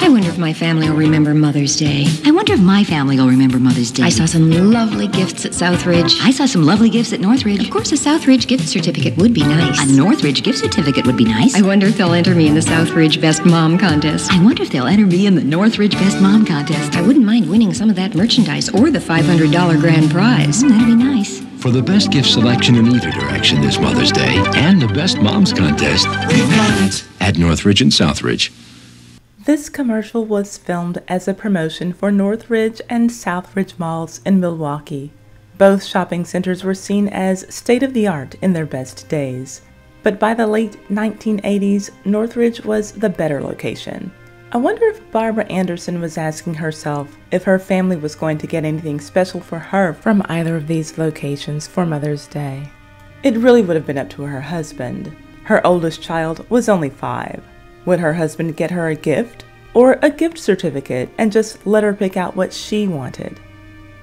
I wonder if my family will remember Mother's Day. I wonder if my family will remember Mother's Day. I saw some lovely gifts at Southridge. I saw some lovely gifts at Northridge. Of course, a Southridge gift certificate would be nice. A Northridge gift certificate would be nice. I wonder if they'll enter me in the Southridge Best Mom Contest. I wonder if they'll enter me in the Northridge Best Mom Contest. I wouldn't mind winning some of that merchandise or the $500 grand prize. That'd be nice. For the best gift selection in either direction this Mother's Day and the Best Moms Contest, we've got it at Northridge and Southridge. This commercial was filmed as a promotion for Northridge and Southridge malls in Milwaukee. Both shopping centers were seen as state-of-the-art in their best days. But by the late 1980s, Northridge was the better location. I wonder if Barbara Anderson was asking herself if her family was going to get anything special for her from either of these locations for Mother's Day. It really would have been up to her husband. Her oldest child was only 5. Would her husband get her a gift or a gift certificate and just let her pick out what she wanted?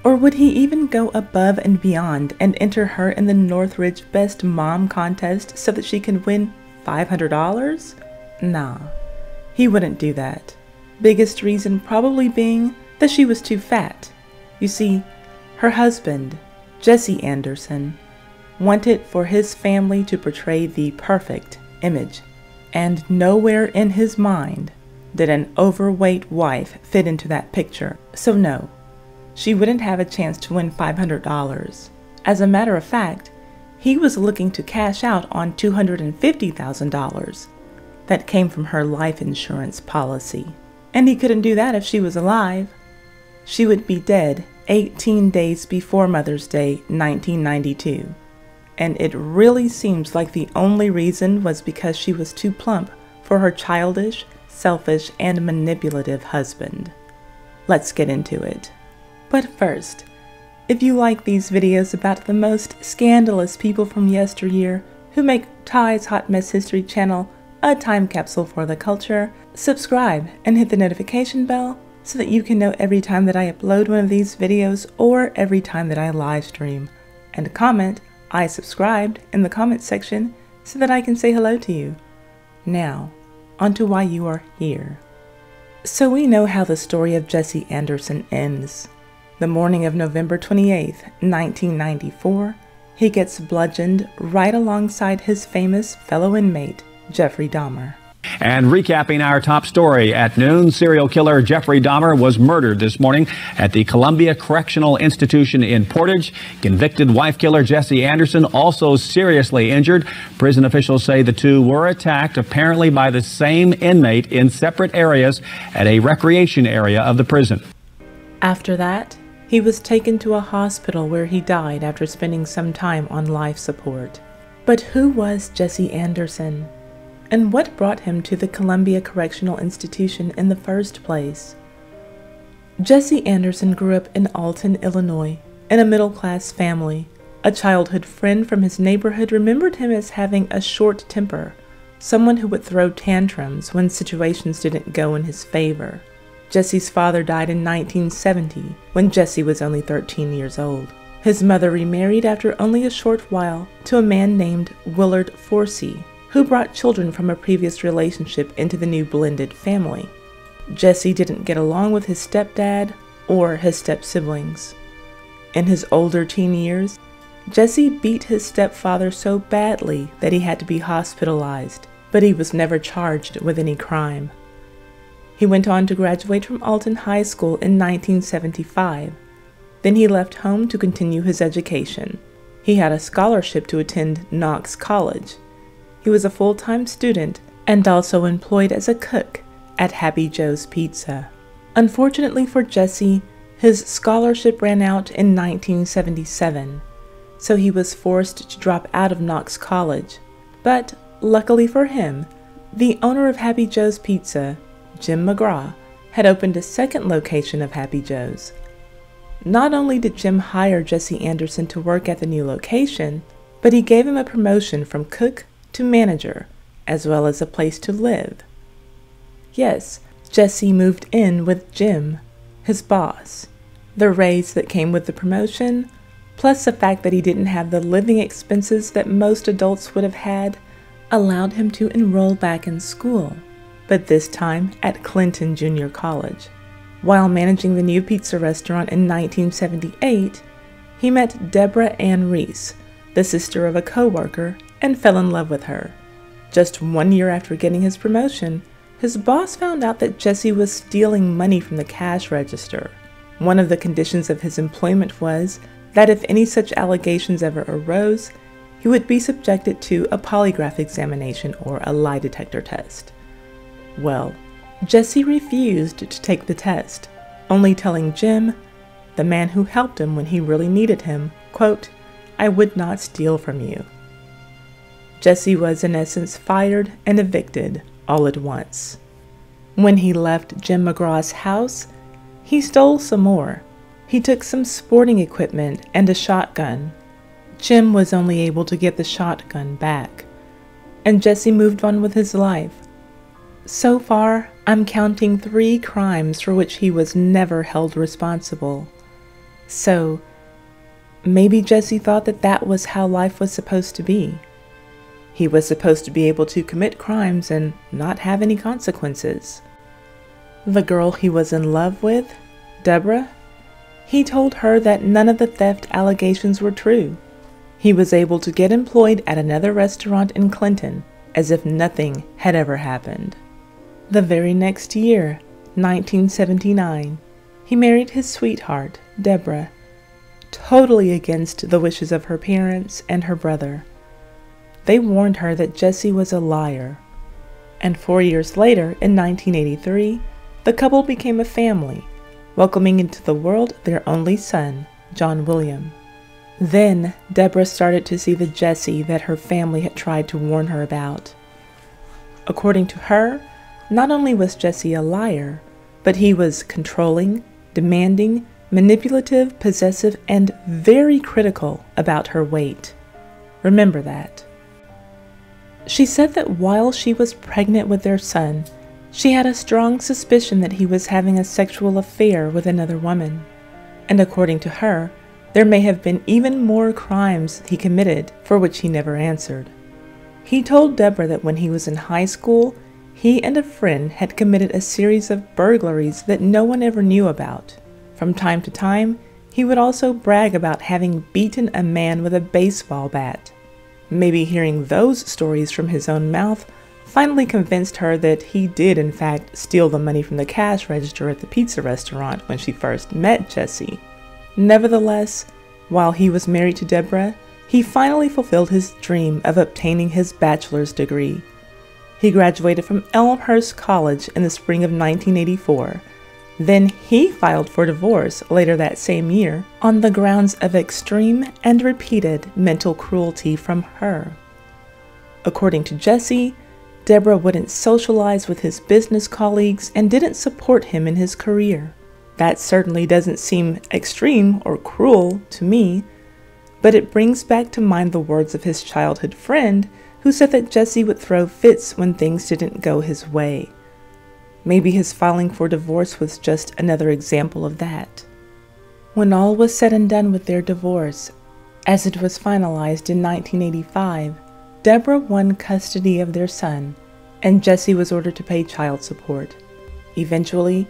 Or would he even go above and beyond and enter her in the Northridge Best Mom Contest so that she can win $500? Nah. He wouldn't do that. Biggest reason probably being that she was too fat. You see, her husband, Jesse Anderson, wanted for his family to portray the perfect image, and nowhere in his mind did an overweight wife fit into that picture. So no, she wouldn't have a chance to win $500. As a matter of fact, he was looking to cash out on $250,000. That came from her life insurance policy. And he couldn't do that if she was alive. She would be dead 18 days before Mother's Day, 1992. And it really seems like the only reason was because she was too plump for her childish, selfish, and manipulative husband. Let's get into it. But first, if you like these videos about the most scandalous people from yesteryear who make Ty's Hot Mess History channel a time capsule for the culture, subscribe and hit the notification bell so that you can know every time that I upload one of these videos or every time that I live stream. And comment, "I subscribed" in the comment section so that I can say hello to you. Now, on to why you are here. So we know how the story of Jesse Anderson ends. The morning of November 28th, 1994, he gets bludgeoned right alongside his famous fellow inmate, Jeffrey Dahmer. And recapping our top story at noon, serial killer Jeffrey Dahmer was murdered this morning at the Columbia Correctional Institution in Portage. Convicted wife killer Jesse Anderson also seriously injured. Prison officials say the two were attacked apparently by the same inmate in separate areas at a recreation area of the prison. After that, he was taken to a hospital where he died after spending some time on life support. But who was Jesse Anderson? And what brought him to the Columbia Correctional Institution in the first place? Jesse Anderson grew up in Alton, Illinois, in a middle-class family. A childhood friend from his neighborhood remembered him as having a short temper, someone who would throw tantrums when situations didn't go in his favor. Jesse's father died in 1970, when Jesse was only 13 years old. His mother remarried after only a short while to a man named Willard Forsey, who brought children from a previous relationship into the new blended family. Jesse didn't get along with his stepdad or his step-siblings. In his older teen years, Jesse beat his stepfather so badly that he had to be hospitalized, but he was never charged with any crime. He went on to graduate from Alton High School in 1975. Then he left home to continue his education. He had a scholarship to attend Knox College. He was a full-time student and also employed as a cook at Happy Joe's Pizza. Unfortunately for Jesse, his scholarship ran out in 1977, so he was forced to drop out of Knox College. But luckily for him, the owner of Happy Joe's Pizza, Jim McGraw, had opened a second location of Happy Joe's. Not only did Jim hire Jesse Anderson to work at the new location, but he gave him a promotion from cook to manager, as well as a place to live. Yes, Jesse moved in with Jim, his boss. The raise that came with the promotion, plus the fact that he didn't have the living expenses that most adults would have had, allowed him to enroll back in school. but this time at Clinton Junior College. While managing the new pizza restaurant in 1978, he met Deborah Ann Reese, the sister of a co-worker, and fell in love with her. Just 1 year after getting his promotion, his boss found out that Jesse was stealing money from the cash register. One of the conditions of his employment was that if any such allegations ever arose, he would be subjected to a polygraph examination or a lie detector test. Well, Jesse refused to take the test, only telling Jim, the man who helped him when he really needed him, quote, "I would not steal from you." Jesse was in essence fired and evicted all at once. When he left Jim McGraw's house, he stole some more. He took some sporting equipment and a shotgun. Jim was only able to get the shotgun back, and Jesse moved on with his life. So far, I'm counting 3 crimes for which he was never held responsible. So, maybe Jesse thought that that was how life was supposed to be. He was supposed to be able to commit crimes and not have any consequences. The girl he was in love with, Deborah, he told her that none of the theft allegations were true. He was able to get employed at another restaurant in Clinton as if nothing had ever happened. The very next year, 1979, he married his sweetheart, Deborah, totally against the wishes of her parents and her brother. They warned her that Jesse was a liar. And 4 years later, in 1983, the couple became a family, welcoming into the world their only son, John William. Then, Deborah started to see the Jesse that her family had tried to warn her about. According to her, not only was Jesse a liar, but he was controlling, demanding, manipulative, possessive, and very critical about her weight. Remember that. She said that while she was pregnant with their son, she had a strong suspicion that he was having a sexual affair with another woman. And according to her, there may have been even more crimes he committed for which he never answered. He told Deborah that when he was in high school, he and a friend had committed a series of burglaries that no one ever knew about. From time to time, he would also brag about having beaten a man with a baseball bat. Maybe hearing those stories from his own mouth finally convinced her that he did in fact steal the money from the cash register at the pizza restaurant when she first met Jesse. Nevertheless, while he was married to Deborah, he finally fulfilled his dream of obtaining his bachelor's degree. He graduated from Elmhurst College in the spring of 1984. Then he filed for divorce later that same year on the grounds of extreme and repeated mental cruelty from her. According to Jesse, Deborah wouldn't socialize with his business colleagues and didn't support him in his career. That certainly doesn't seem extreme or cruel to me, but it brings back to mind the words of his childhood friend who said that Jesse would throw fits when things didn't go his way. Maybe his filing for divorce was just another example of that. When all was said and done with their divorce, as it was finalized in 1985, Deborah won custody of their son, and Jesse was ordered to pay child support. Eventually,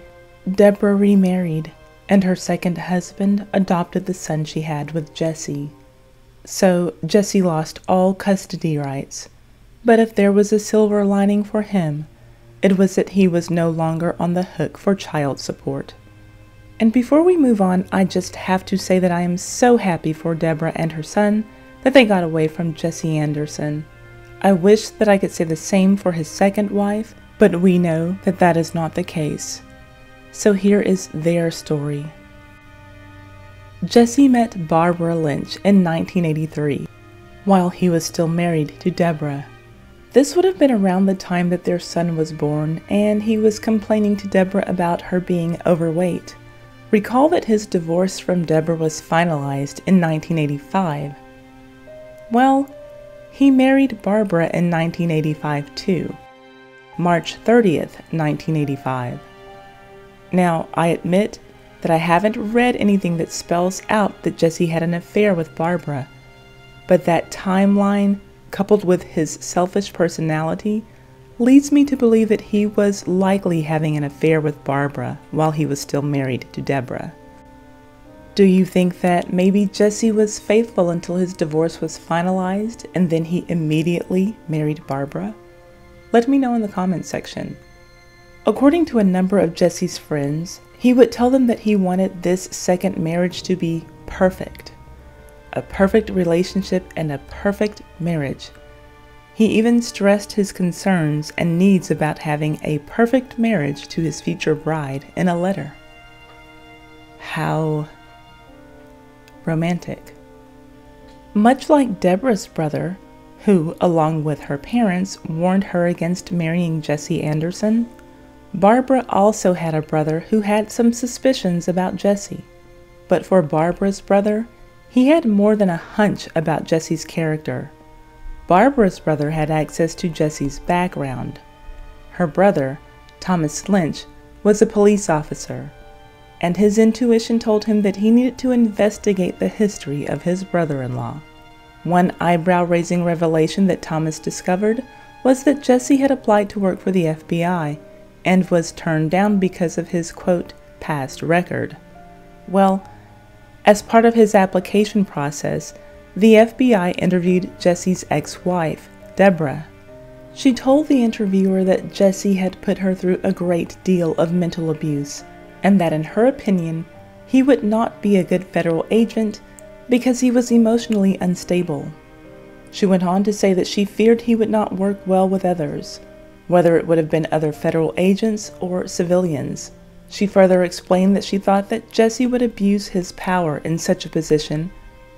Deborah remarried, and her second husband adopted the son she had with Jesse. So Jesse lost all custody rights, but if there was a silver lining for him, it was that he was no longer on the hook for child support. And before we move on, I just have to say that I am so happy for Deborah and her son that they got away from Jesse Anderson. I wish that I could say the same for his second wife, but we know that that is not the case. So here is their story. Jesse met Barbara Lynch in 1983, while he was still married to Deborah. This would have been around the time that their son was born, and he was complaining to Deborah about her being overweight. Recall that his divorce from Deborah was finalized in 1985. Well, he married Barbara in 1985 too, March 30th, 1985. Now, I admit that I haven't read anything that spells out that Jesse had an affair with Barbara, but that timeline, coupled with his selfish personality, leads me to believe that he was likely having an affair with Barbara while he was still married to Deborah. Do you think that maybe Jesse was faithful until his divorce was finalized and then he immediately married Barbara? Let me know in the comments section. According to a number of Jesse's friends, he would tell them that he wanted this second marriage to be perfect. A perfect relationship and a perfect marriage. He even stressed his concerns and needs about having a perfect marriage to his future bride in a letter. How romantic. Much like Deborah's brother, who, along with her parents, warned her against marrying Jesse Anderson, Barbara also had a brother who had some suspicions about Jesse. But for Barbara's brother, he had more than a hunch about Jesse's character. Barbara's brother had access to Jesse's background. Her brother, Thomas Lynch, was a police officer, and his intuition told him that he needed to investigate the history of his brother-in-law. One eyebrow-raising revelation that Thomas discovered was that Jesse had applied to work for the FBI and was turned down because of his, quote, past record. Well, as part of his application process, the FBI interviewed Jesse's ex-wife, Deborah. She told the interviewer that Jesse had put her through a great deal of mental abuse, and that in her opinion, he would not be a good federal agent because he was emotionally unstable. She went on to say that she feared he would not work well with others, whether it would have been other federal agents or civilians. She further explained that she thought that Jesse would abuse his power in such a position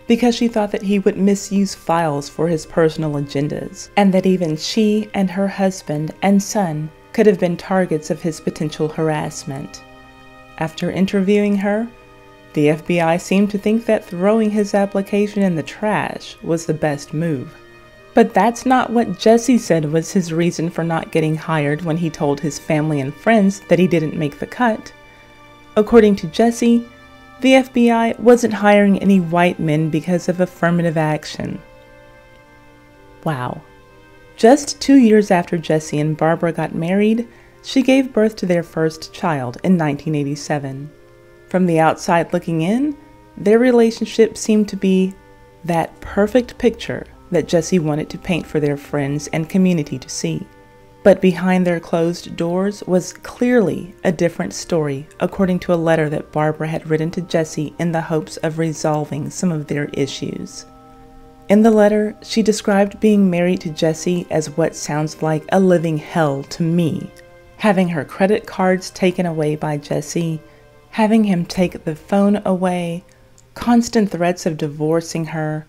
because she thought that he would misuse files for his personal agendas, and that even she and her husband and son could have been targets of his potential harassment. After interviewing her, the FBI seemed to think that throwing his application in the trash was the best move. But that's not what Jesse said was his reason for not getting hired when he told his family and friends that he didn't make the cut. According to Jesse, the FBI wasn't hiring any white men because of affirmative action. Wow. Just 2 years after Jesse and Barbara got married, she gave birth to their first child in 1987. From the outside looking in, their relationship seemed to be that perfect picture that Jesse wanted to paint for their friends and community to see. But behind their closed doors was clearly a different story, according to a letter that Barbara had written to Jesse in the hopes of resolving some of their issues. In the letter, she described being married to Jesse as what sounds like a living hell to me. Having her credit cards taken away by Jesse, having him take the phone away, constant threats of divorcing her,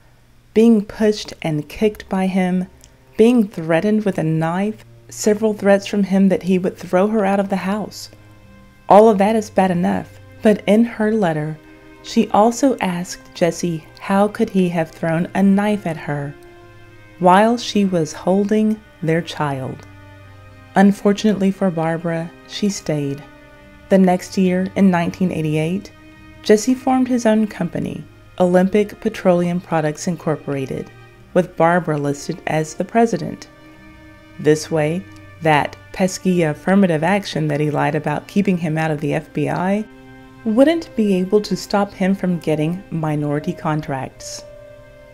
being pushed and kicked by him, being threatened with a knife, several threats from him that he would throw her out of the house. All of that is bad enough, but in her letter, she also asked Jesse how could he have thrown a knife at her while she was holding their child. Unfortunately for Barbara, she stayed. The next year, in 1988, Jesse formed his own company, Olympic Petroleum Products Incorporated, with Barbara listed as the president. This way, that pesky affirmative action that he lied about keeping him out of the FBI wouldn't be able to stop him from getting minority contracts.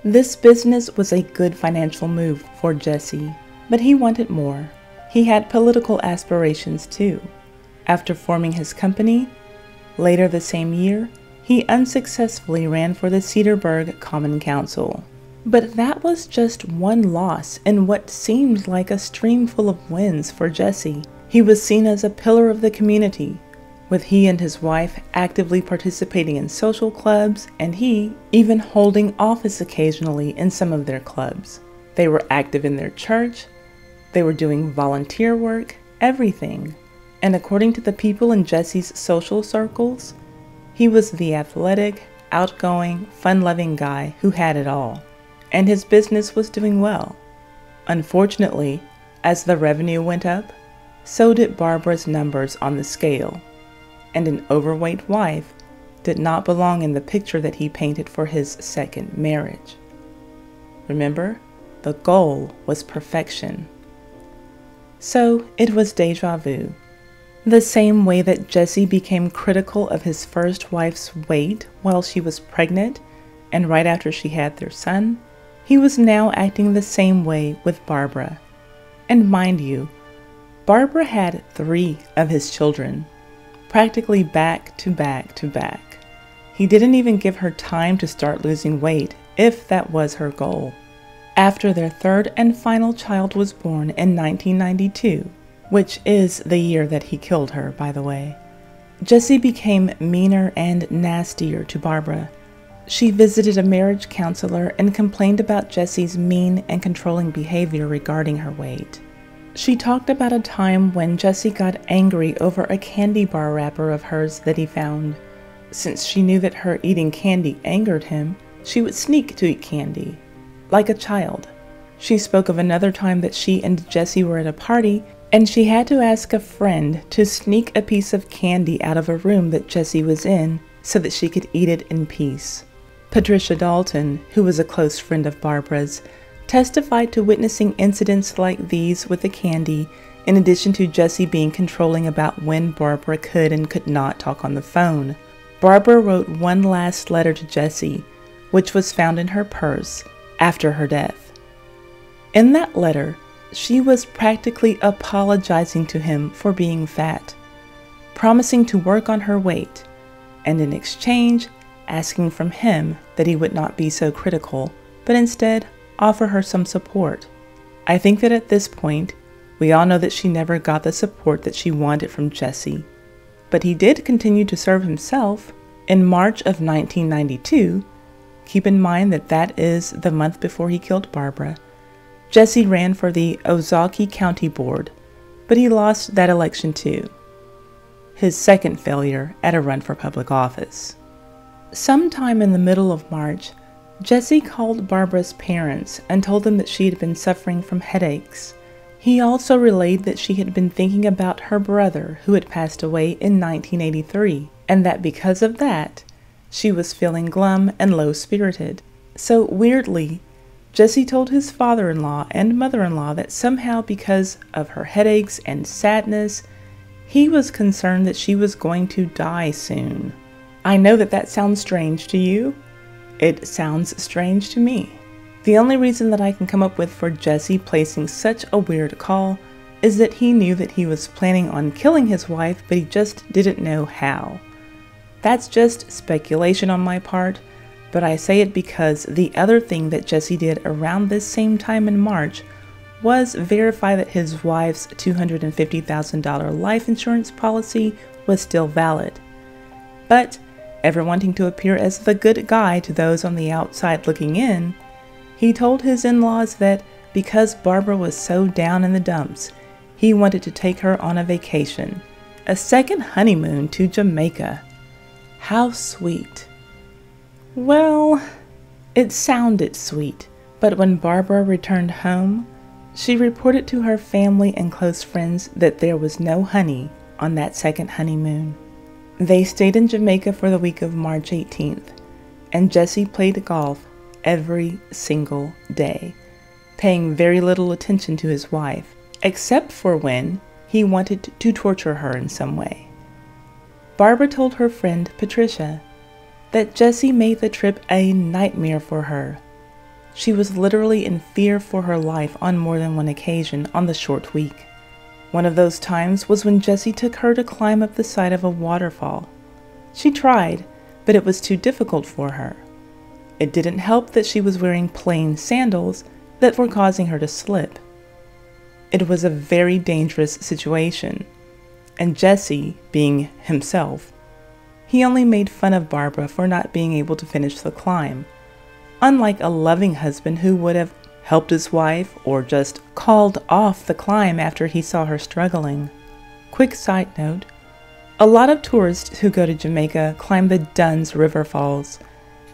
This business was a good financial move for Jesse, but he wanted more. He had political aspirations too. After forming his company, later the same year, he unsuccessfully ran for the Cedarburg Common Council. But that was just one loss in what seemed like a stream full of wins for Jesse. He was seen as a pillar of the community, with he and his wife actively participating in social clubs, and he even holding office occasionally in some of their clubs. They were active in their church, they were doing volunteer work, everything. And according to the people in Jesse's social circles, he was the athletic, outgoing, fun-loving guy who had it all. And his business was doing well. Unfortunately, as the revenue went up, so did Barbara's numbers on the scale, and an overweight wife did not belong in the picture that he painted for his second marriage. Remember, the goal was perfection. So it was deja vu. The same way that Jesse became critical of his first wife's weight while she was pregnant and right after she had their son, he was now acting the same way with Barbara. And mind you, Barbara had 3 of his children, practically back to back to back. He didn't even give her time to start losing weight, if that was her goal. After their 3rd and final child was born in 1992, which is the year that he killed her, by the way, Jesse became meaner and nastier to Barbara. She visited a marriage counselor and complained about Jesse's mean and controlling behavior regarding her weight. She talked about a time when Jesse got angry over a candy bar wrapper of hers that he found. Since she knew that her eating candy angered him, she would sneak to eat candy, like a child. She spoke of another time that she and Jesse were at a party and she had to ask a friend to sneak a piece of candy out of a room that Jesse was in so that she could eat it in peace. Patricia Dalton, who was a close friend of Barbara's, testified to witnessing incidents like these with the candy, in addition to Jesse being controlling about when Barbara could and could not talk on the phone. Barbara wrote one last letter to Jesse, which was found in her purse after her death. In that letter, she was practically apologizing to him for being fat, promising to work on her weight, and in exchange, asking from him that he would not be so critical, but instead offer her some support. I think that at this point, we all know that she never got the support that she wanted from Jesse. But he did continue to serve himself. In March of 1992, keep in mind that that is the month before he killed Barbara, Jesse ran for the Ozaukee County Board, but he lost that election too. His second failure at a run for public office. Sometime in the middle of March, Jesse called Barbara's parents and told them that she had been suffering from headaches. He also relayed that she had been thinking about her brother who had passed away in 1983, and that because of that, she was feeling glum and low-spirited. So weirdly, Jesse told his father-in-law and mother-in-law that somehow because of her headaches and sadness, he was concerned that she was going to die soon. I know that that sounds strange to you. It sounds strange to me. The only reason that I can come up with for Jesse placing such a weird call is that he knew that he was planning on killing his wife, but he just didn't know how. That's just speculation on my part, but I say it because the other thing that Jesse did around this same time in March was verify that his wife's $250,000 life insurance policy was still valid. But ever wanting to appear as the good guy to those on the outside looking in, he told his in-laws that because Barbara was so down in the dumps, he wanted to take her on a vacation, a second honeymoon to Jamaica. How sweet. Well, it sounded sweet, but when Barbara returned home, she reported to her family and close friends that there was no honey on that second honeymoon. They stayed in Jamaica for the week of March 18th, and Jesse played golf every single day, paying very little attention to his wife, except for when he wanted to torture her in some way. Barbara told her friend Patricia that Jesse made the trip a nightmare for her. She was literally in fear for her life on more than one occasion on the short week. One of those times was when Jesse took her to climb up the side of a waterfall. She tried, but it was too difficult for her. It didn't help that she was wearing plain sandals that were causing her to slip. It was a very dangerous situation, and Jesse, being himself, he only made fun of Barbara for not being able to finish the climb, unlike a loving husband who would have helped his wife or just called off the climb after he saw her struggling. Quick side note, a lot of tourists who go to Jamaica climb the Dunn's River Falls.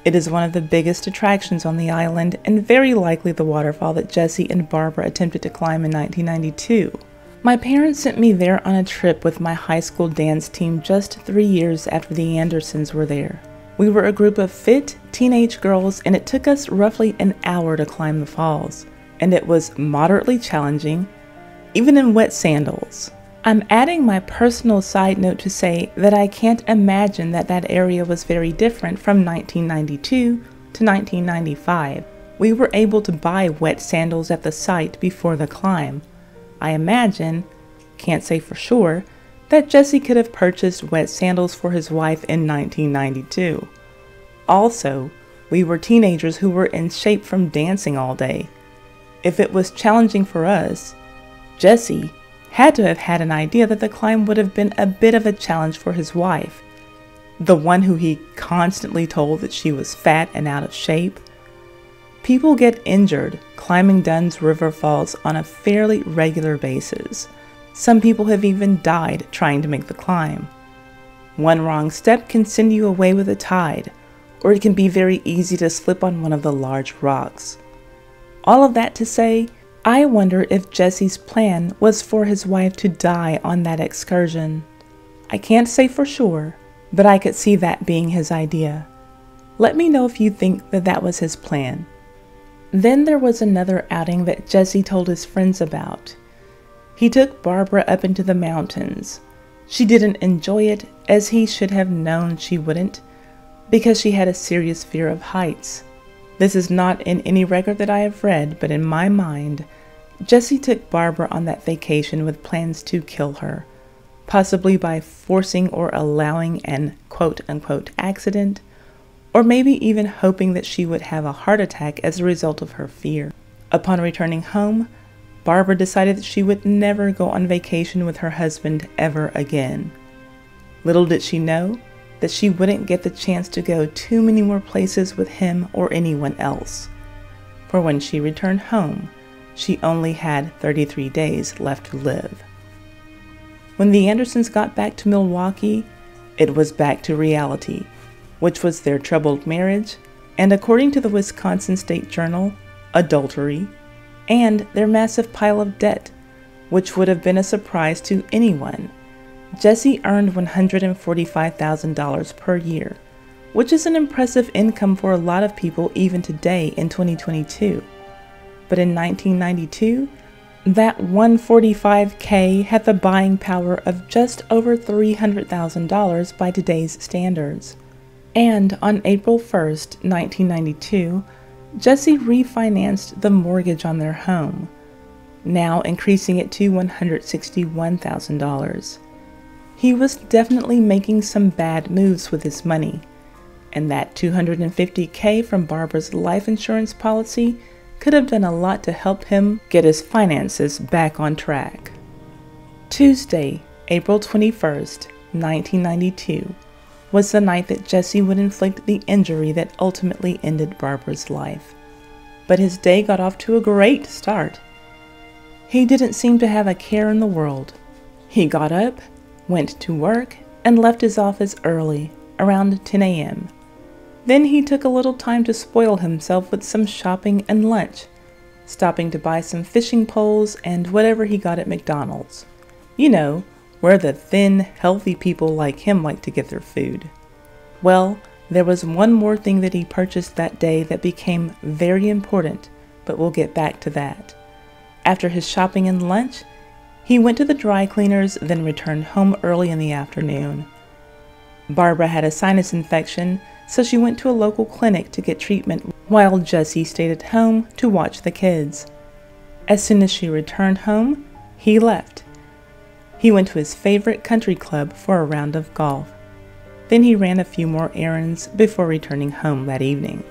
It is one of the biggest attractions on the island and very likely the waterfall that Jesse and Barbara attempted to climb in 1992. My parents sent me there on a trip with my high school dance team just 3 years after the Andersons were there. We were a group of fit teenage girls and it took us roughly an hour to climb the falls. And it was moderately challenging, even in wet sandals. I'm adding my personal side note to say that I can't imagine that that area was very different from 1992 to 1995. We were able to buy wet sandals at the site before the climb. I imagine, can't say for sure, that Jesse could have purchased wet sandals for his wife in 1992. Also, we were teenagers who were in shape from dancing all day. If it was challenging for us, Jesse had to have had an idea that the climb would have been a bit of a challenge for his wife, the one who he constantly told that she was fat and out of shape. People get injured climbing Dunn's River Falls on a fairly regular basis. Some people have even died trying to make the climb. One wrong step can send you away with a tide, or it can be very easy to slip on one of the large rocks. All of that to say, I wonder if Jesse's plan was for his wife to die on that excursion. I can't say for sure, but I could see that being his idea. Let me know if you think that that was his plan. Then there was another outing that Jesse told his friends about. He took Barbara up into the mountains. She didn't enjoy it, as he should have known she wouldn't, because she had a serious fear of heights. This is not in any record that I have read, but in my mind, Jesse took Barbara on that vacation with plans to kill her, possibly by forcing or allowing an quote-unquote accident, or maybe even hoping that she would have a heart attack as a result of her fear. Upon returning home, Barbara decided that she would never go on vacation with her husband ever again. Little did she know that she wouldn't get the chance to go too many more places with him or anyone else. For when she returned home, she only had 33 days left to live. When the Andersons got back to Milwaukee, it was back to reality, which was their troubled marriage, and according to the Wisconsin State Journal, adultery, and their massive pile of debt, which would have been a surprise to anyone. Jesse earned $145,000 per year, which is an impressive income for a lot of people even today in 2022. But in 1992, that $145K had the buying power of just over $300,000 by today's standards. And on April 1st, 1992, Jesse refinanced the mortgage on their home, now increasing it to $161,000. He was definitely making some bad moves with his money, and that $250K from Barbara's life insurance policy could have done a lot to help him get his finances back on track. Tuesday, April 21st, 1992, was the night that Jesse would inflict the injury that ultimately ended Barbara's life. But his day got off to a great start. He didn't seem to have a care in the world. He got up, went to work, and left his office early, around 10 a.m. Then he took a little time to spoil himself with some shopping and lunch, stopping to buy some fishing poles and whatever he got at McDonald's. You know, where the thin, healthy people like him like to get their food. Well, there was one more thing that he purchased that day that became very important, but we'll get back to that. After his shopping and lunch, he went to the dry cleaners, then returned home early in the afternoon. Barbara had a sinus infection, so she went to a local clinic to get treatment while Jesse stayed at home to watch the kids. As soon as she returned home, he left. He went to his favorite country club for a round of golf. Then he ran a few more errands before returning home that evening.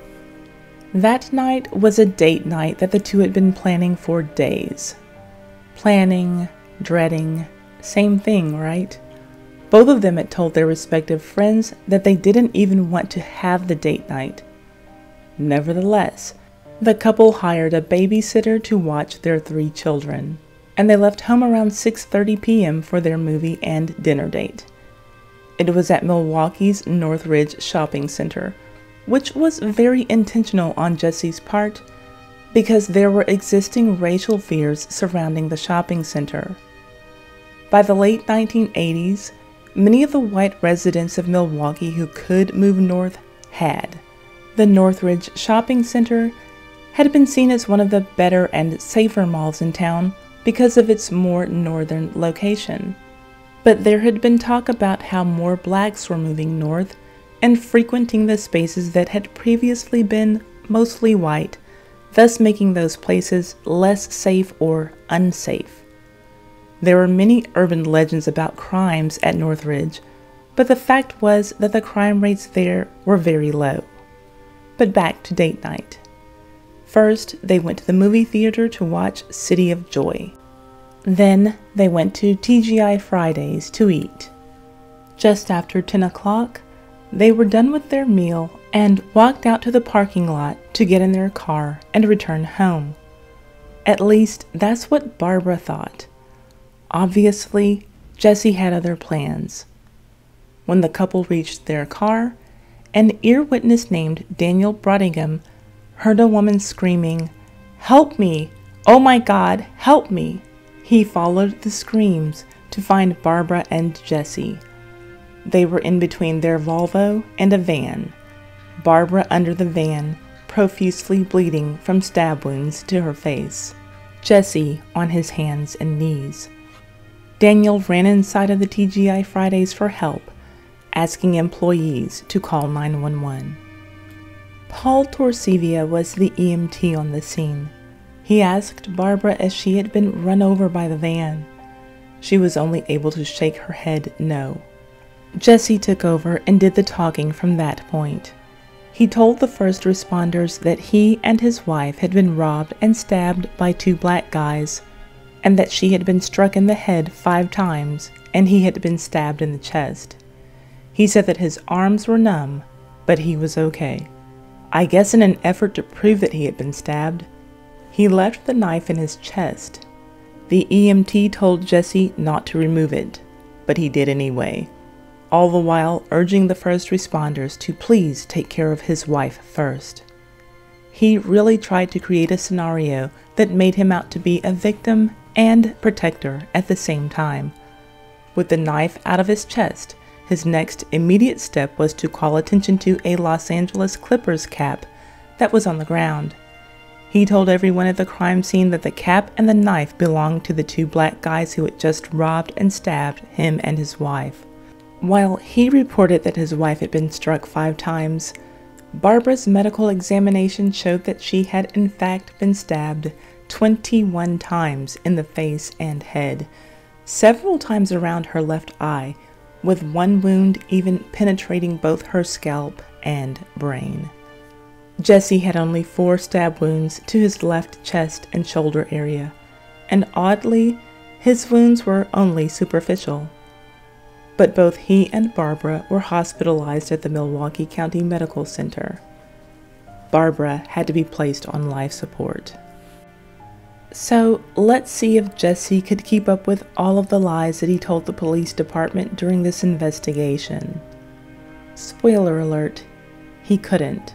That night was a date night that the two had been planning for days. Planning, dreading, same thing, right? Both of them had told their respective friends that they didn't even want to have the date night. Nevertheless, the couple hired a babysitter to watch their 3 children, and they left home around 6:30 p.m. for their movie and dinner date. It was at Milwaukee's Northridge shopping center, which was very intentional on Jesse's part because there were existing racial fears surrounding the shopping center. By the late 1980s, many of the white residents of Milwaukee who could move north had. The Northridge shopping center had been seen as one of the better and safer malls in town because of its more northern location. But there had been talk about how more blacks were moving north and frequenting the spaces that had previously been mostly white, thus making those places less safe or unsafe. There were many urban legends about crimes at Northridge, but the fact was that the crime rates there were very low. But back to date night. First, they went to the movie theater to watch City of Joy. Then they went to TGI Fridays to eat. Just after 10 o'clock, they were done with their meal and walked out to the parking lot to get in their car and return home. At least that's what Barbara thought. Obviously, Jesse had other plans. When the couple reached their car, an ear witness named Daniel Brodingham heard a woman screaming, "Help me! Oh my God, help me!" He followed the screams to find Barbara and Jesse. They were in between their Volvo and a van. Barbara under the van, profusely bleeding from stab wounds to her face. Jesse on his hands and knees. Daniel ran inside of the TGI Fridays for help, asking employees to call 911. Paul Torsivia was the EMT on the scene. He asked Barbara if she had been run over by the van. She was only able to shake her head no. Jesse took over and did the talking from that point. He told the first responders that he and his wife had been robbed and stabbed by two black guys, and that she had been struck in the head 5 times and he had been stabbed in the chest. He said that his arms were numb, but he was okay. I guess in an effort to prove that he had been stabbed, he left the knife in his chest. The EMT told Jesse not to remove it, but he did anyway, all the while urging the first responders to please take care of his wife first. He really tried to create a scenario that made him out to be a victim and protector at the same time. With the knife out of his chest, his next immediate step was to call attention to a Los Angeles Clippers cap that was on the ground. He told everyone at the crime scene that the cap and the knife belonged to the two black guys who had just robbed and stabbed him and his wife. While he reported that his wife had been struck 5 times, Barbara's medical examination showed that she had in fact been stabbed 21 times in the face and head, several times around her left eye, with one wound even penetrating both her scalp and brain. Jesse had only 4 stab wounds to his left chest and shoulder area, and oddly, his wounds were only superficial. But both he and Barbara were hospitalized at the Milwaukee County Medical Center. Barbara had to be placed on life support. So let's see if Jesse could keep up with all of the lies that he told the police department during this investigation. Spoiler alert, he couldn't.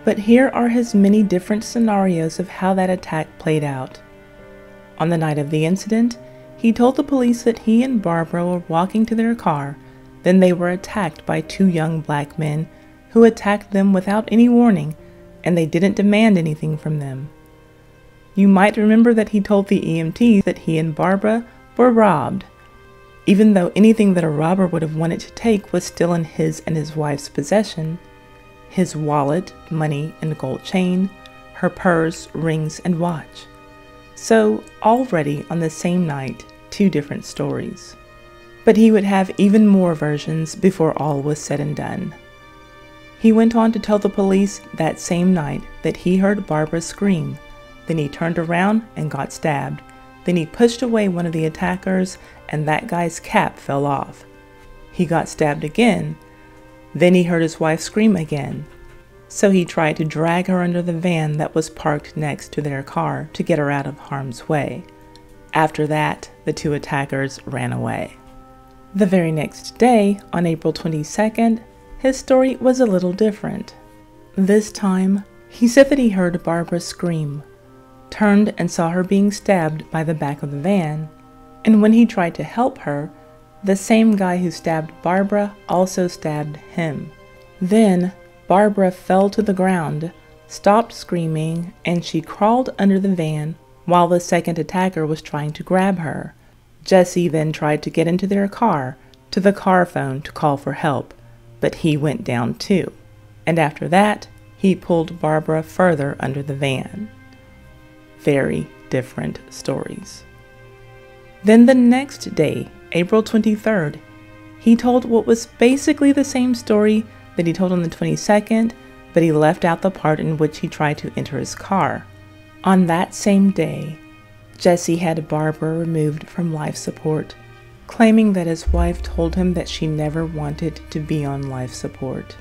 But here are his many different scenarios of how that attack played out. On the night of the incident, he told the police that he and Barbara were walking to their car, then they were attacked by 2 young black men who attacked them without any warning, and they didn't demand anything from them. You might remember that he told the EMT that he and Barbara were robbed, even though anything that a robber would have wanted to take was still in his and his wife's possession. His wallet, money, and gold chain, her purse, rings, and watch. So, already on the same night, 2 different stories. But he would have even more versions before all was said and done. He went on to tell the police that same night that he heard Barbara scream, then he turned around and got stabbed, then he pushed away one of the attackers and that guy's cap fell off. He got stabbed again, then he heard his wife scream again. So he tried to drag her under the van that was parked next to their car to get her out of harm's way. After that, the 2 attackers ran away. The very next day, on April 22nd, his story was a little different. This time, he said that he heard Barbara scream, turned and saw her being stabbed by the back of the van, and when he tried to help her, the same guy who stabbed Barbara also stabbed him. Then, Barbara fell to the ground, stopped screaming, and she crawled under the van, while the second attacker was trying to grab her. Jesse then tried to get into their car to the car phone to call for help, but he went down too. And after that, he pulled Barbara further under the van. Very different stories. Then the next day, April 23rd, he told what was basically the same story that he told on the 22nd, but he left out the part in which he tried to enter his car. On that same day, Jesse had Barbara removed from life support, claiming that his wife told him that she never wanted to be on life support.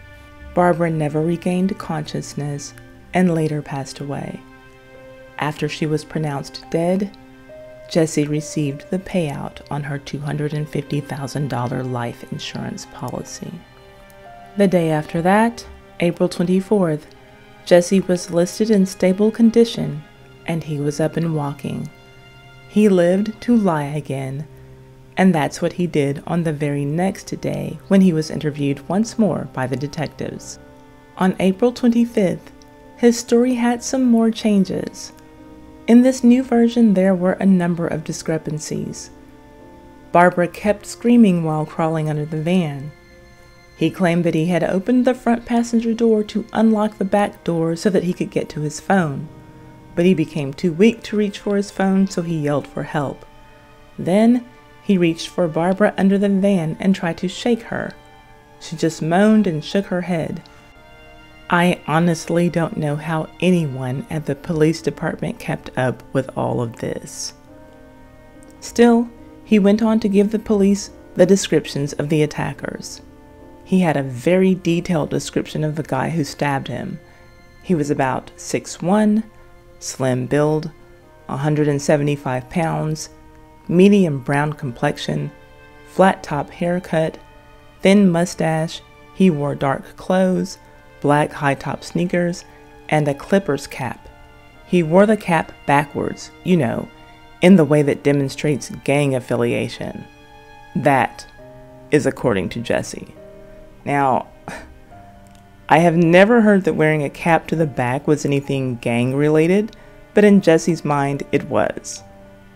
Barbara never regained consciousness and later passed away. After she was pronounced dead, Jesse received the payout on her $250,000 life insurance policy. The day after that, April 24th, Jesse was listed in stable condition and he was up and walking. He lived to lie again, and that's what he did on the very next day when he was interviewed once more by the detectives. On April 25th, his story had some more changes. In this new version, there were a number of discrepancies. Barbara kept screaming while crawling under the van. He claimed that he had opened the front passenger door to unlock the back door so that he could get to his phone, but he became too weak to reach for his phone, so he yelled for help. Then, he reached for Barbara under the van and tried to shake her. She just moaned and shook her head. I honestly don't know how anyone at the police department kept up with all of this. Still, he went on to give the police the descriptions of the attackers. He had a very detailed description of the guy who stabbed him. He was about 6'1", slim build, 175 pounds, medium brown complexion, flat top haircut, thin mustache. He wore dark clothes, black high-top sneakers, and a Clippers cap. He wore the cap backwards, you know, in the way that demonstrates gang affiliation. That is according to Jesse. Now, I have never heard that wearing a cap to the back was anything gang-related, but in Jesse's mind, it was.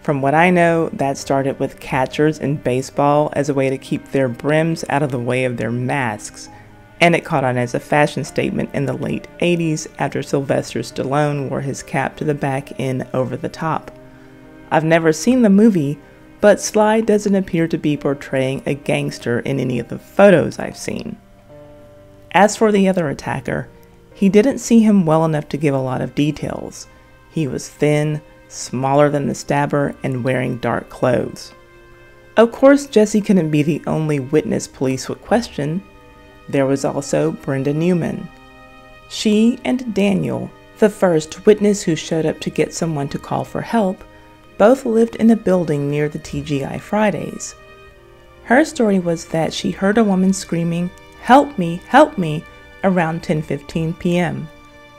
From what I know, that started with catchers in baseball as a way to keep their brims out of the way of their masks, and it caught on as a fashion statement in the late 80s after Sylvester Stallone wore his cap to the back in Over the Top. I've never seen the movie, but Sly doesn't appear to be portraying a gangster in any of the photos I've seen. As for the other attacker, he didn't see him well enough to give a lot of details. He was thin, smaller than the stabber, and wearing dark clothes. Of course, Jesse couldn't be the only witness police would question. There was also Brenda Newman. She and Daniel, the first witness who showed up to get someone to call for help, both lived in a building near the TGI Fridays. Her story was that she heard a woman screaming, "Help me, help me," around 10:15 p.m.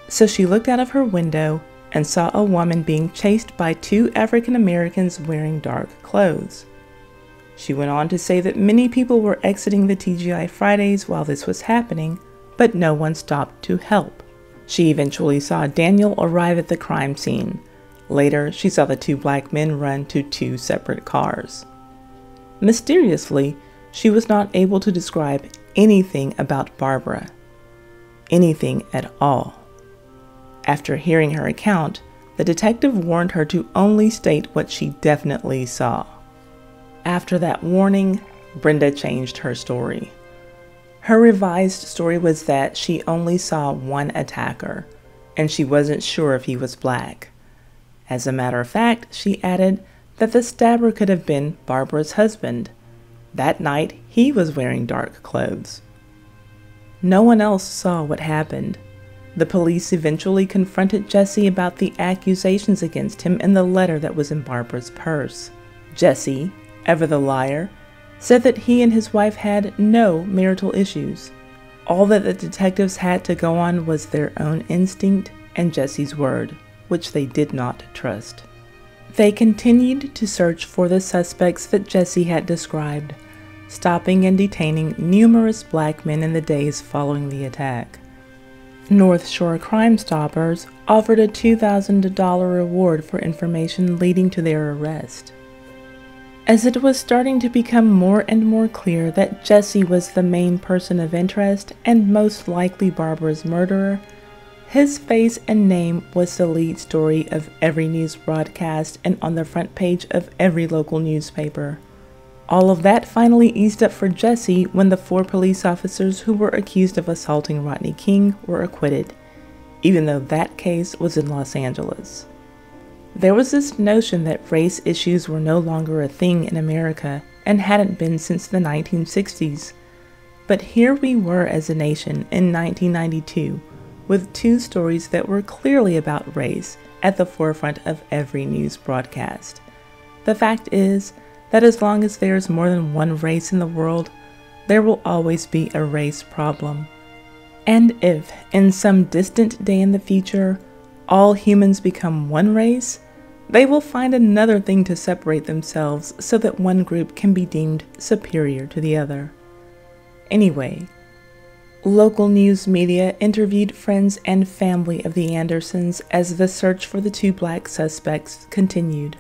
So she looked out of her window and saw a woman being chased by two African Americans wearing dark clothes. She went on to say that many people were exiting the TGI Fridays while this was happening, but no one stopped to help. She eventually saw Daniel arrive at the crime scene. Later, she saw the two black men run to two separate cars. Mysteriously, she was not able to describe anything about Barbara. Anything at all. After hearing her account, the detective warned her to only state what she definitely saw. After that warning, Brenda changed her story. Her revised story was that she only saw one attacker, and she wasn't sure if he was black. As a matter of fact, she added that the stabber could have been Barbara's husband. That night, he was wearing dark clothes. No one else saw what happened. The police eventually confronted Jesse about the accusations against him in the letter that was in Barbara's purse. Jesse, ever the liar, said that he and his wife had no marital issues. All that the detectives had to go on was their own instinct and Jesse's word, which they did not trust. They continued to search for the suspects that Jesse had described, stopping and detaining numerous black men in the days following the attack. North Shore Crime Stoppers offered a $2,000 reward for information leading to their arrest. As it was starting to become more and more clear that Jesse was the main person of interest and most likely Barbara's murderer, his face and name was the lead story of every news broadcast and on the front page of every local newspaper. All of that finally eased up for Jesse when the 4 police officers who were accused of assaulting Rodney King were acquitted, even though that case was in Los Angeles. There was this notion that race issues were no longer a thing in America and hadn't been since the 1960s. But here we were as a nation in 1992 with 2 stories that were clearly about race at the forefront of every news broadcast. The fact is that as long as there is more than one race in the world, there will always be a race problem. And if, in some distant day in the future, all humans become one race, they will find another thing to separate themselves so that one group can be deemed superior to the other. Anyway, local news media interviewed friends and family of the Andersons as the search for the 2 black suspects continued.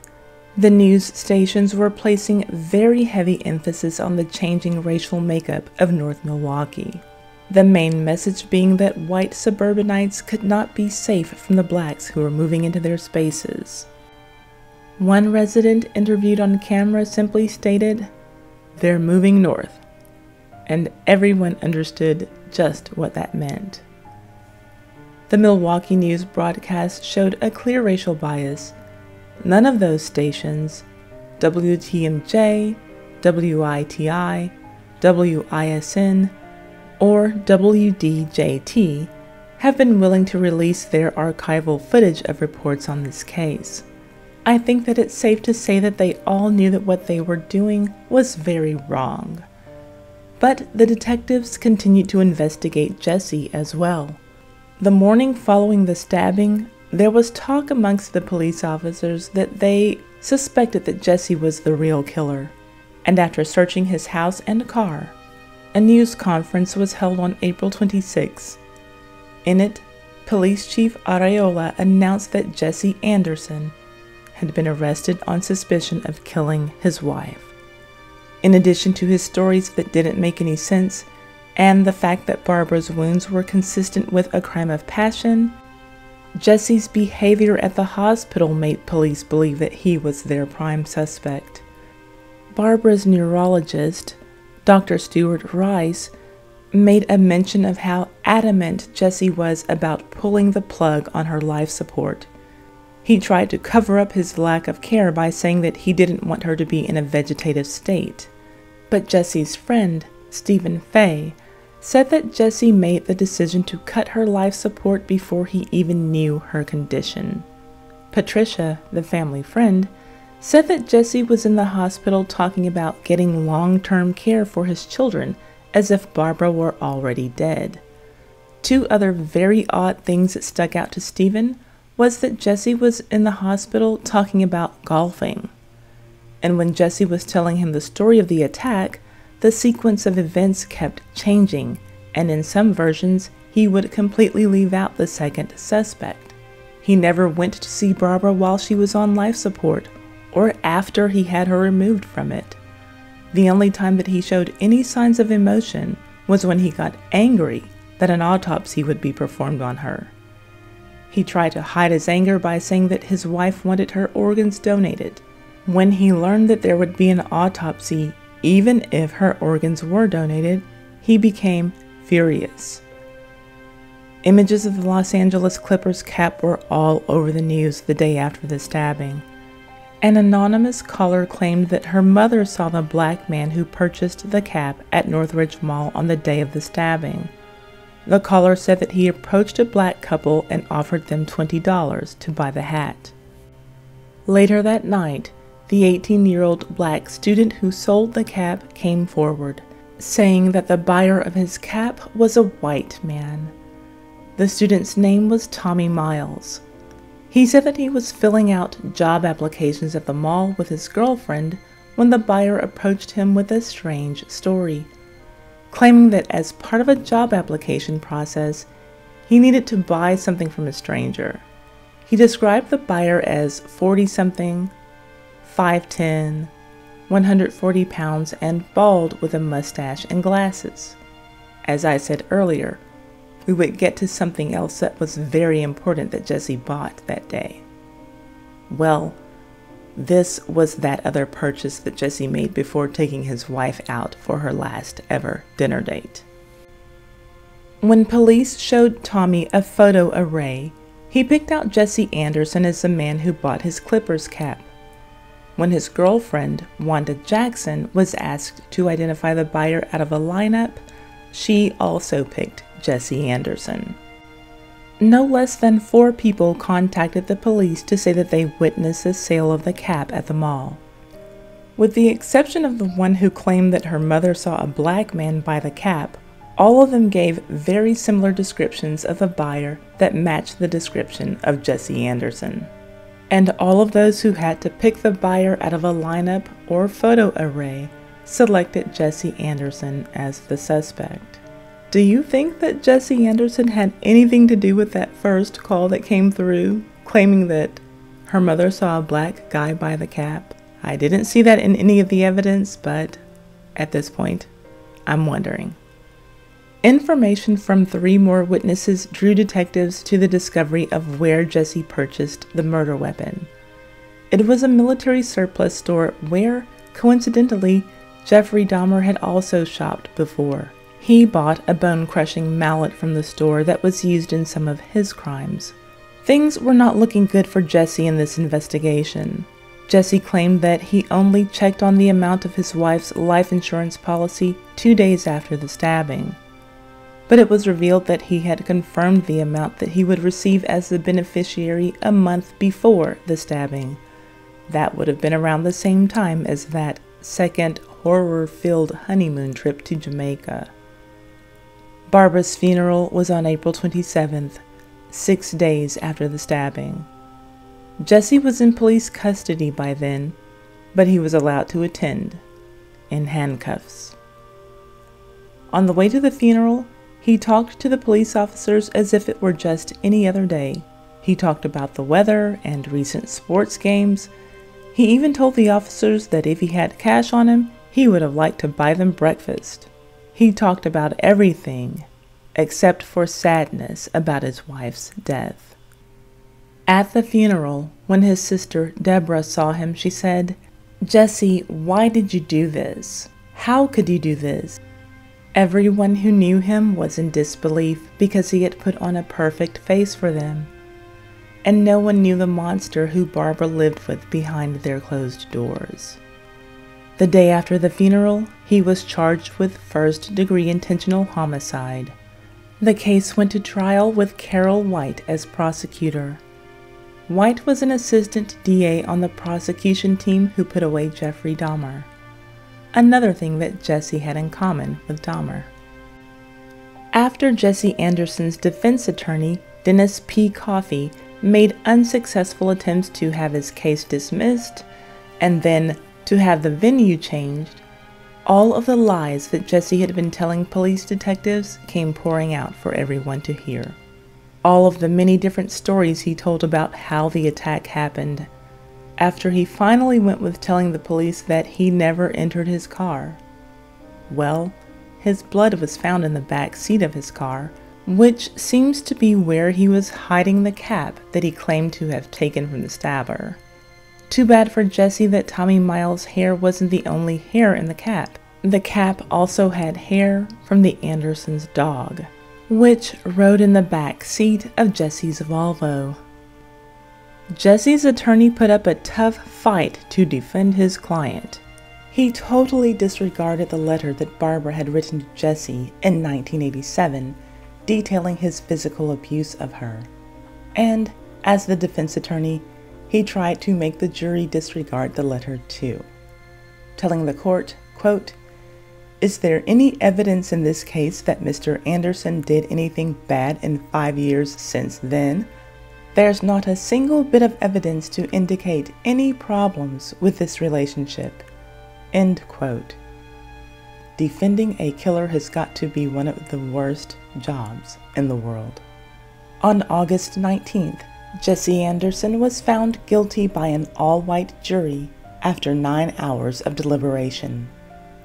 The news stations were placing very heavy emphasis on the changing racial makeup of North Milwaukee. The main message being that white suburbanites could not be safe from the blacks who were moving into their spaces. One resident interviewed on camera simply stated, "They're moving north," and everyone understood just what that meant. The Milwaukee news broadcast showed a clear racial bias. None of those stations, WTMJ, WITI, WISN, or WDJT, have been willing to release their archival footage of reports on this case. I think that it's safe to say that they all knew that what they were doing was very wrong. But the detectives continued to investigate Jesse as well. The morning following the stabbing, there was talk amongst the police officers that they suspected that Jesse was the real killer, and after searching his house and car, a news conference was held on April 26. In it, Police Chief Areola announced that Jesse Anderson had been arrested on suspicion of killing his wife. In addition to his stories that didn't make any sense, and the fact that Barbara's wounds were consistent with a crime of passion, Jesse's behavior at the hospital made police believe that he was their prime suspect. Barbara's neurologist, Dr. Stuart Rice, made a mention of how adamant Jesse was about pulling the plug on her life support. He tried to cover up his lack of care by saying that he didn't want her to be in a vegetative state. But Jesse's friend, Stephen Fay, said that Jesse made the decision to cut her life support before he even knew her condition. Patricia, the family friend, said that Jesse was in the hospital talking about getting long-term care for his children as if Barbara were already dead. 2 other very odd things that stuck out to Stephen was that Jesse was in the hospital talking about golfing. And when Jesse was telling him the story of the attack, the sequence of events kept changing, and in some versions, he would completely leave out the second suspect. He never went to see Barbara while she was on life support, or after he had her removed from it. The only time that he showed any signs of emotion was when he got angry that an autopsy would be performed on her. He tried to hide his anger by saying that his wife wanted her organs donated. When he learned that there would be an autopsy, even if her organs were donated, he became furious. Images of the Los Angeles Clippers cap were all over the news the day after the stabbing. An anonymous caller claimed that her mother saw the black man who purchased the cap at Northridge Mall on the day of the stabbing. The caller said that he approached a black couple and offered them $20 to buy the hat. Later that night, the 18-year-old black student who sold the cap came forward, saying that the buyer of his cap was a white man. The student's name was Tommy Miles. He said that he was filling out job applications at the mall with his girlfriend when the buyer approached him with a strange story, claiming that as part of a job application process, He needed to buy something from a stranger. He described the buyer as 40-something, 5'10", 140 pounds, and bald with a mustache and glasses. As I said earlier, we would get to something else that was very important that Jesse bought that day. Well, this was that other purchase that Jesse made before taking his wife out for her last ever dinner date. When police showed Tommy a photo array, he picked out Jesse Anderson as the man who bought his Clippers cap. When his girlfriend, Wanda Jackson, was asked to identify the buyer out of a lineup, she also picked Jesse Anderson. No less than 4 people contacted the police to say that they witnessed the sale of the cap at the mall. With the exception of the one who claimed that her mother saw a black man buy the cap, all of them gave very similar descriptions of the buyer that matched the description of Jesse Anderson. And all of those who had to pick the buyer out of a lineup or photo array selected Jesse Anderson as the suspect. Do you think that Jesse Anderson had anything to do with that first call that came through, claiming that her mother saw a black guy buy the cap? I didn't see that in any of the evidence, but at this point, I'm wondering. Information from 3 more witnesses drew detectives to the discovery of where Jesse purchased the murder weapon. It was a military surplus store where, coincidentally, Jeffrey Dahmer had also shopped before. He bought a bone-crushing mallet from the store that was used in some of his crimes. Things were not looking good for Jesse in this investigation. Jesse claimed that he only checked on the amount of his wife's life insurance policy 2 days after the stabbing. But it was revealed that he had confirmed the amount that he would receive as the beneficiary a month before the stabbing. That would have been around the same time as that second horror-filled honeymoon trip to Jamaica. Barbara's funeral was on April 27th, 6 days after the stabbing. Jesse was in police custody by then, but he was allowed to attend, in handcuffs. On the way to the funeral, he talked to the police officers as if it were just any other day. He talked about the weather and recent sports games. He even told the officers that if he had cash on him, he would have liked to buy them breakfast. He talked about everything except for sadness about his wife's death. At the funeral, when his sister Deborah saw him, she said, "Jesse, why did you do this? How could you do this?" Everyone who knew him was in disbelief because he had put on a perfect face for them. And no one knew the monster who Barbara lived with behind their closed doors. The day after the funeral, he was charged with first-degree intentional homicide. The case went to trial with Carol White as prosecutor. White was an assistant DA on the prosecution team who put away Jeffrey Dahmer. Another thing that Jesse had in common with Dahmer. After Jesse Anderson's defense attorney, Dennis P. Coffey, made unsuccessful attempts to have his case dismissed and then to have the venue changed, all of the lies that Jesse had been telling police detectives came pouring out for everyone to hear. All of the many different stories he told about how the attack happened, after he finally went with telling the police that he never entered his car. Well, his blood was found in the back seat of his car, which seems to be where he was hiding the cap that he claimed to have taken from the stabber. Too bad for Jesse that Tommy Miles' hair wasn't the only hair in the cap. The cap also had hair from the Andersons' dog, which rode in the back seat of Jesse's Volvo. Jesse's attorney put up a tough fight to defend his client. He totally disregarded the letter that Barbara had written to Jesse in 1987, detailing his physical abuse of her. And, as the defense attorney, he tried to make the jury disregard the letter too, telling the court, quote, "Is there any evidence in this case that Mr. Anderson did anything bad in 5 years since then? There's not a single bit of evidence to indicate any problems with this relationship." End quote. Defending a killer has got to be one of the worst jobs in the world. On August 19th, Jesse Anderson was found guilty by an all-white jury after 9 hours of deliberation.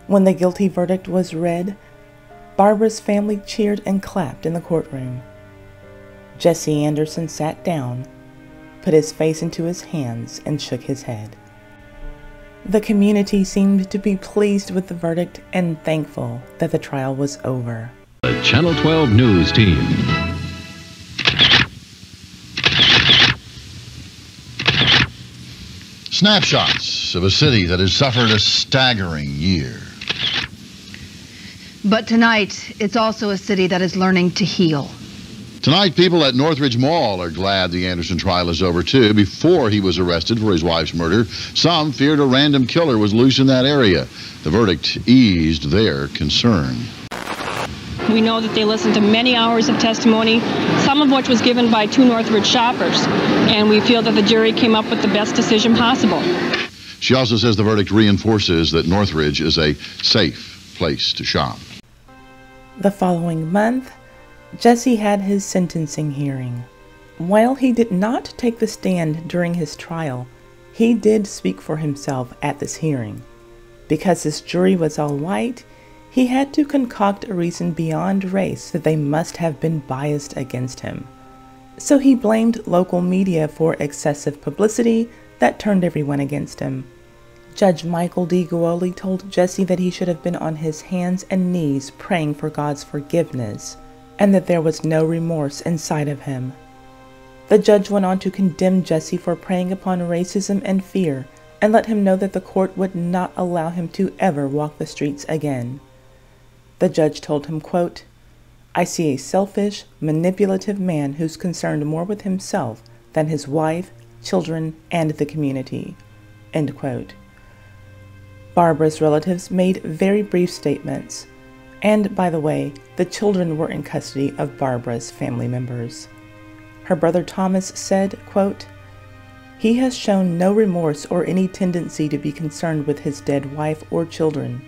When the guilty verdict was read, Barbara's family cheered and clapped in the courtroom. Jesse Anderson sat down, put his face into his hands, and shook his head. The community seemed to be pleased with the verdict and thankful that the trial was over. The Channel 12 News Team. Snapshots of a city that has suffered a staggering year. But tonight, it's also a city that is learning to heal. Tonight, people at Northridge Mall are glad the Anderson trial is over, too. Before he was arrested for his wife's murder, some feared a random killer was loose in that area. The verdict eased their concern. We know that they listened to many hours of testimony, some of which was given by 2 Northridge shoppers, and we feel that the jury came up with the best decision possible. She also says the verdict reinforces that Northridge is a safe place to shop. The following month, Jesse had his sentencing hearing. While he did not take the stand during his trial, he did speak for himself at this hearing. Because his jury was all white, he had to concoct a reason beyond race that they must have been biased against him. So he blamed local media for excessive publicity that turned everyone against him. Judge Michael D. Guoli told Jesse that he should have been on his hands and knees praying for God's forgiveness, and that there was no remorse inside of him. The judge went on to condemn Jesse for preying upon racism and fear, and let him know that the court would not allow him to ever walk the streets again. The judge told him, quote, "I see a selfish, manipulative man who's concerned more with himself than his wife, children, and the community." End quote. Barbara's relatives made very brief statements. And, by the way, the children were in custody of Barbara's family members. Her brother Thomas said, quote, "He has shown no remorse or any tendency to be concerned with his dead wife or children.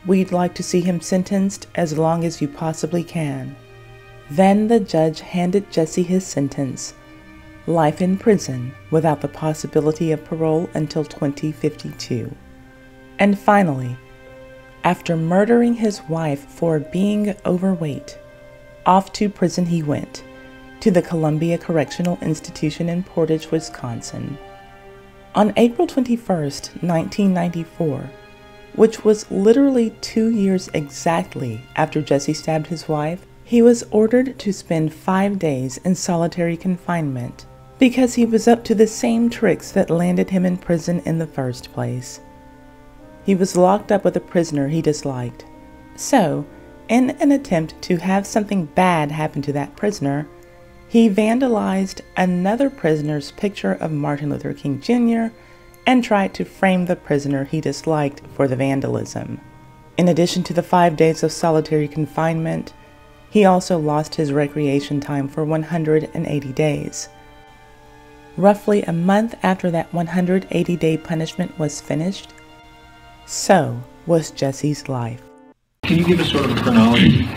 We'd like to see him sentenced as long as you possibly can." Then the judge handed Jesse his sentence, life in prison without the possibility of parole until 2052. And finally, after murdering his wife for being overweight, off to prison he went, to the Columbia Correctional Institution in Portage, Wisconsin. On April 21st, 1994, which was literally 2 years exactly after Jesse stabbed his wife, he was ordered to spend 5 days in solitary confinement because he was up to the same tricks that landed him in prison in the first place. He was locked up with a prisoner he disliked. So, in an attempt to have something bad happen to that prisoner, he vandalized another prisoner's picture of Martin Luther King Jr. and tried to frame the prisoner he disliked for the vandalism. In addition to the 5 days of solitary confinement, he also lost his recreation time for 180 days. Roughly a month after that 180-day punishment was finished, so was Jesse's life. Can you give us sort of a chronology?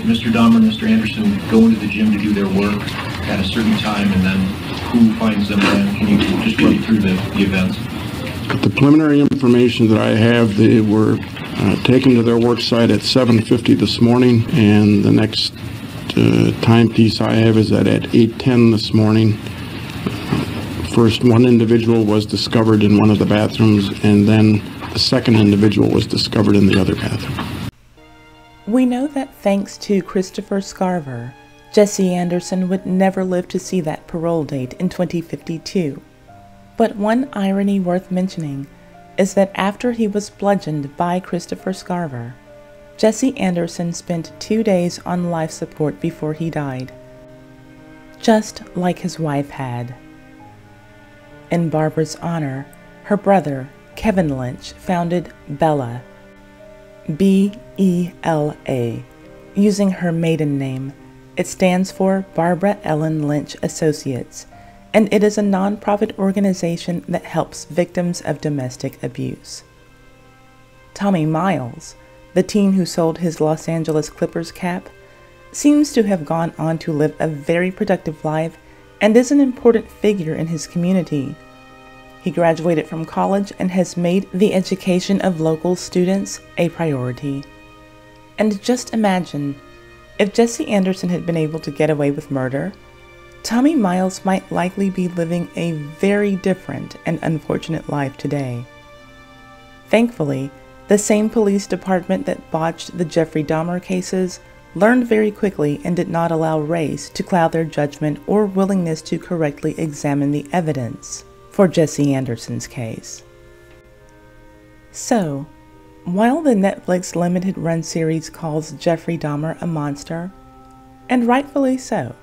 Mr. Dahmer and Mr. Anderson go into the gym to do their work at a certain time, and then who finds them then? Can you just run through the events? The preliminary information that I have, they were taken to their work site at 7:50 this morning, and the next timepiece I have is that at 8:10 this morning, first one individual was discovered in one of the bathrooms, and then the second individual was discovered in the other bathroom. We know that thanks to Christopher Scarver, Jesse Anderson would never live to see that parole date in 2052. But one irony worth mentioning is that after he was bludgeoned by Christopher Scarver, Jesse Anderson spent 2 days on life support before he died, just like his wife had. In Barbara's honor, her brother, Kevin Lynch, founded Bella, B-E-L-A, using her maiden name. It stands for Barbara Ellen Lynch Associates, and it is a nonprofit organization that helps victims of domestic abuse. Tommy Miles, the teen who sold his Los Angeles Clippers cap, seems to have gone on to live a very productive life and is an important figure in his community. He graduated from college and has made the education of local students a priority. And just imagine, if Jesse Anderson had been able to get away with murder, Tommy Miles might likely be living a very different and unfortunate life today. Thankfully, the same police department that botched the Jeffrey Dahmer cases learned very quickly and did not allow race to cloud their judgment or willingness to correctly examine the evidence for Jesse Anderson's case. So, while the Netflix limited run series calls Jeffrey Dahmer a monster, and rightfully so,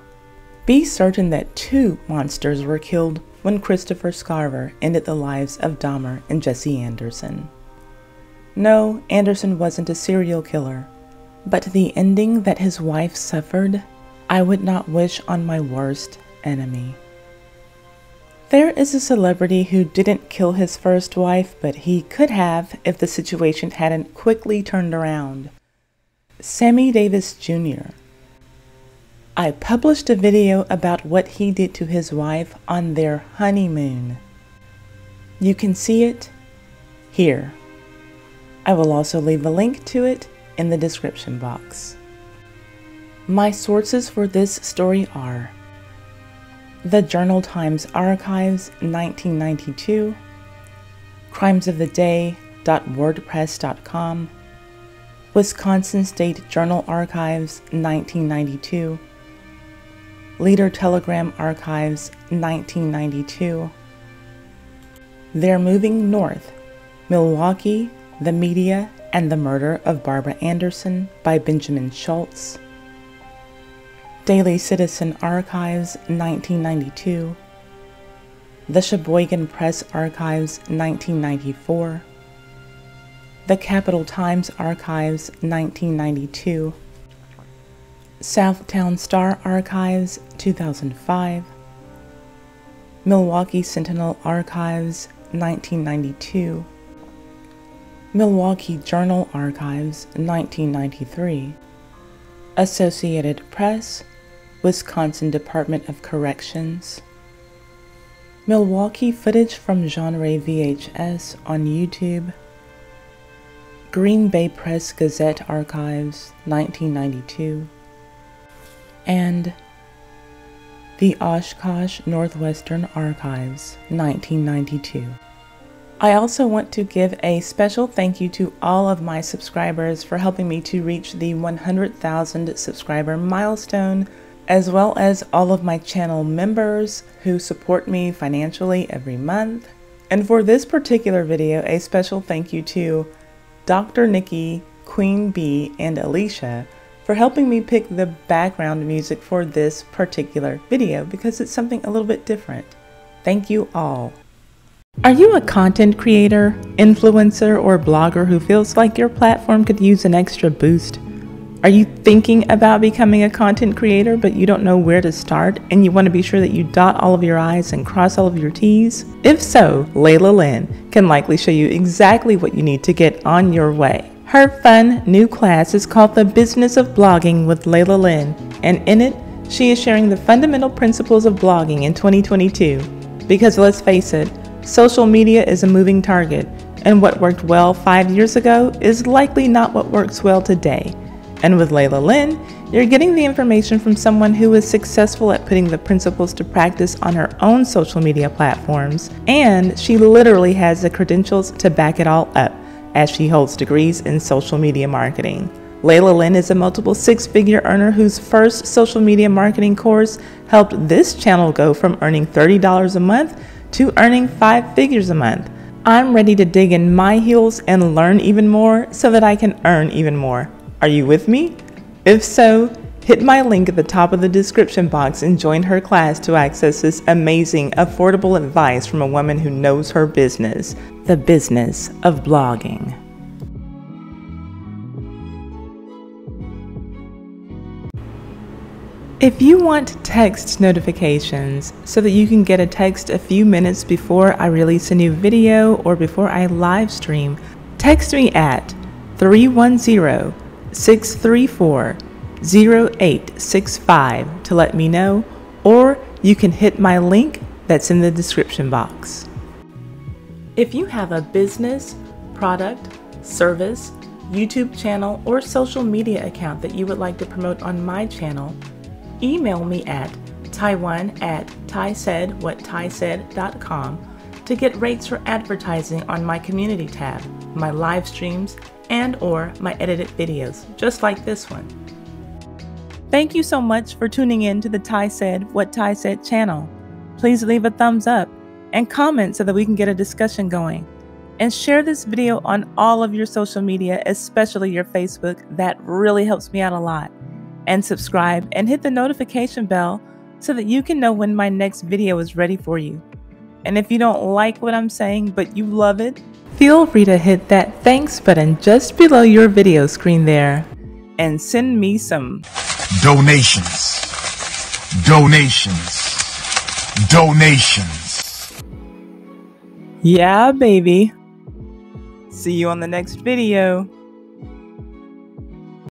be certain that 2 monsters were killed when Christopher Scarver ended the lives of Dahmer and Jesse Anderson. No, Anderson wasn't a serial killer, but the ending that his wife suffered, I would not wish on my worst enemy. There is a celebrity who didn't kill his first wife, but he could have if the situation hadn't quickly turned around. Sammy Davis Jr. I published a video about what he did to his wife on their honeymoon. You can see it here. I will also leave a link to it in the description box. My sources for this story are The Journal Times Archives, 1992, crimesoftheday.wordpress.com, Wisconsin State Journal Archives, 1992, Leader Telegram Archives, 1992, They're Moving North, Milwaukee, the Media, and the Murder of Barbara Anderson by Benjamin Schultz, Daily Citizen Archives, 1992, The Sheboygan Press Archives, 1994, The Capital Times Archives, 1992, Southtown Star Archives, 2005, Milwaukee Sentinel Archives, 1992, Milwaukee Journal Archives, 1993, Associated Press, Wisconsin Department of Corrections, Milwaukee footage from Genre VHS on YouTube, Green Bay Press Gazette Archives, 1992, and the Oshkosh Northwestern Archives, 1992. I also want to give a special thank you to all of my subscribers for helping me to reach the 100,000 subscriber milestone, as well as all of my channel members who support me financially every month. And for this particular video, a special thank you to Dr. Nikki, Queen Bee, and Alicia for helping me pick the background music for this particular video because it's something a little bit different. Thank you all. Are you a content creator, influencer, or blogger who feels like your platform could use an extra boost? Are you thinking about becoming a content creator but you don't know where to start and you want to be sure that you dot all of your I's and cross all of your T's? If so, Lailah Lynn can likely show you exactly what you need to get on your way. Her fun new class is called The Business of Blogging with Lailah Lynn, and in it, she is sharing the fundamental principles of blogging in 2022. Because let's face it, social media is a moving target, and what worked well 5 years ago is likely not what works well today. And with Lailah Lynn, you're getting the information from someone who is successful at putting the principles to practice on her own social media platforms, and she literally has the credentials to back it all up, as she holds degrees in social media marketing. Lailah Lynn is a multiple six-figure earner whose first social media marketing course helped this channel go from earning $30 a month to earning 5 figures a month. I'm ready to dig in my heels and learn even more so that I can earn even more. Are you with me? If so, hit my link at the top of the description box and join her class to access this amazing, affordable advice from a woman who knows her business, the business of blogging. If you want text notifications so that you can get a text a few minutes before I release a new video or before I live stream, text me at 310-634-28 0865 to let me know, or you can hit my link that's in the description box. If you have a business, product, service, YouTube channel, or social media account that you would like to promote on my channel, email me at taiwan@taisaidwhattaisaid.com to get rates for advertising on my community tab, my live streams, and/or my edited videos, just like this one. Thank you so much for tuning in to the Tai Said What Tai Said channel. Please leave a thumbs up and comment so that we can get a discussion going. And share this video on all of your social media, especially your Facebook. That really helps me out a lot. And subscribe and hit the notification bell so that you can know when my next video is ready for you. And if you don't like what I'm saying, but you love it, feel free to hit that thanks button just below your video screen there and send me some donations. Yeah, baby. See you on the next video.